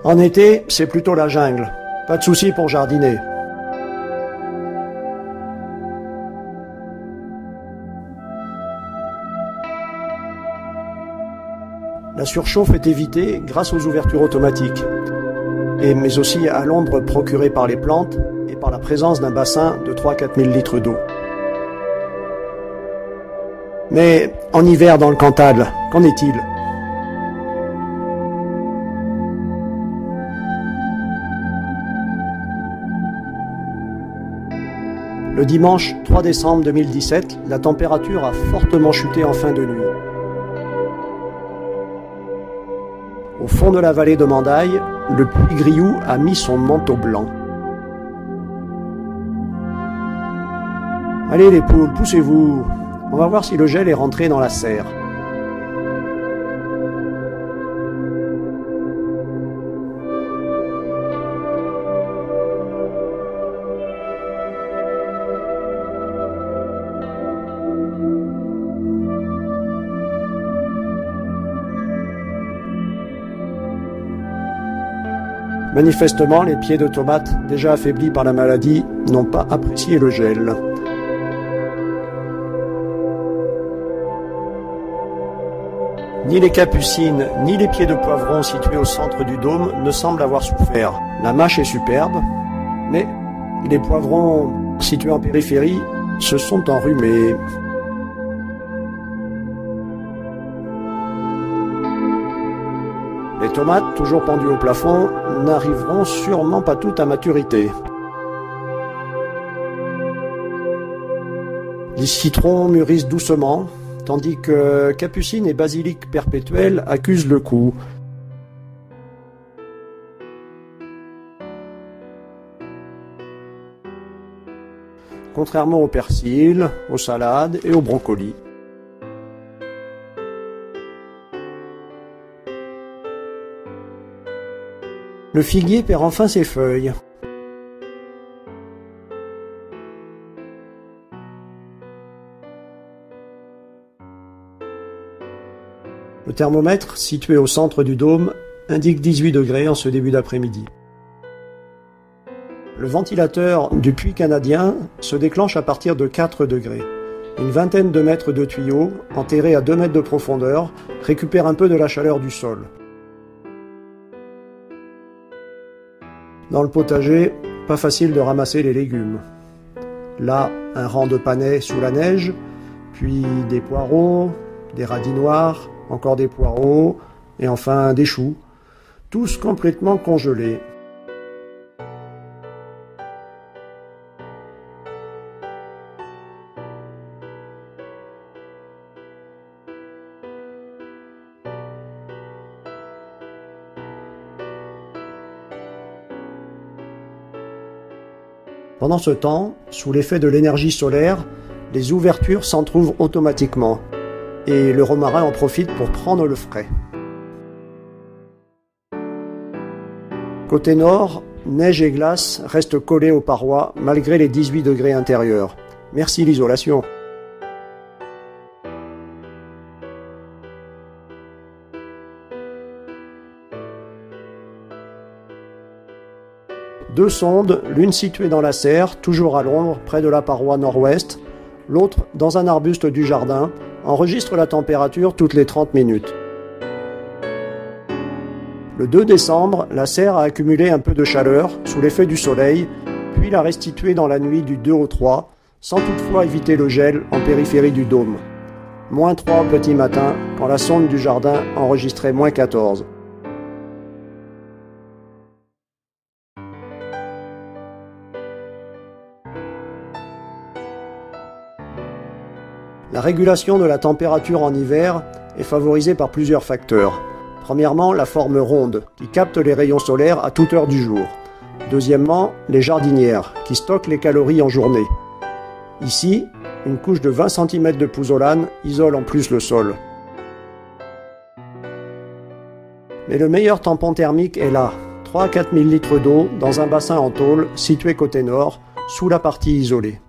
En été, c'est plutôt la jungle. Pas de souci pour jardiner. La surchauffe est évitée grâce aux ouvertures automatiques, mais aussi à l'ombre procurée par les plantes et par la présence d'un bassin de 3-4 000 litres d'eau. Mais en hiver dans le Cantal, qu'en est-il ? Le dimanche 3 décembre 2017, la température a fortement chuté en fin de nuit. Au fond de la vallée de Mandaille, le Puy-Grioux a mis son manteau blanc. Allez les poules, poussez-vous. On va voir si le gel est rentré dans la serre. Manifestement, les pieds de tomates, déjà affaiblis par la maladie, n'ont pas apprécié le gel. Ni les capucines, ni les pieds de poivron situés au centre du dôme ne semblent avoir souffert. La mâche est superbe, mais les poivrons situés en périphérie se sont enrhumés. Les tomates, toujours pendues au plafond, n'arriveront sûrement pas toutes à maturité. Les citrons mûrissent doucement, tandis que capucine et basilic perpétuel accusent le coup. Contrairement au persil, aux salades et aux brocolis. Le figuier perd enfin ses feuilles. Le thermomètre, situé au centre du dôme, indique 18 degrés en ce début d'après-midi. Le ventilateur du puits canadien se déclenche à partir de 4 degrés. Une vingtaine de mètres de tuyaux, enterrés à 2 mètres de profondeur, récupèrent un peu de la chaleur du sol. Dans le potager, pas facile de ramasser les légumes. Là, un rang de panais sous la neige, puis des poireaux, des radis noirs, encore des poireaux, et enfin des choux, tous complètement congelés. Pendant ce temps, sous l'effet de l'énergie solaire, les ouvertures s'entrouvent automatiquement et le romarin en profite pour prendre le frais. Côté nord, neige et glace restent collées aux parois malgré les 18 degrés intérieurs. Merci l'isolation. Deux sondes, l'une située dans la serre, toujours à l'ombre, près de la paroi nord-ouest, l'autre dans un arbuste du jardin, enregistrent la température toutes les 30 minutes. Le 2 décembre, la serre a accumulé un peu de chaleur sous l'effet du soleil, puis l'a restituée dans la nuit du 2 au 3, sans toutefois éviter le gel en périphérie du dôme. -3 au petit matin, quand la sonde du jardin enregistrait -14. La régulation de la température en hiver est favorisée par plusieurs facteurs. Premièrement, la forme ronde, qui capte les rayons solaires à toute heure du jour. Deuxièmement, les jardinières, qui stockent les calories en journée. Ici, une couche de 20 cm de pouzzolane isole en plus le sol. Mais le meilleur tampon thermique est là, 3 à 4 000 litres d'eau dans un bassin en tôle situé côté nord, sous la partie isolée.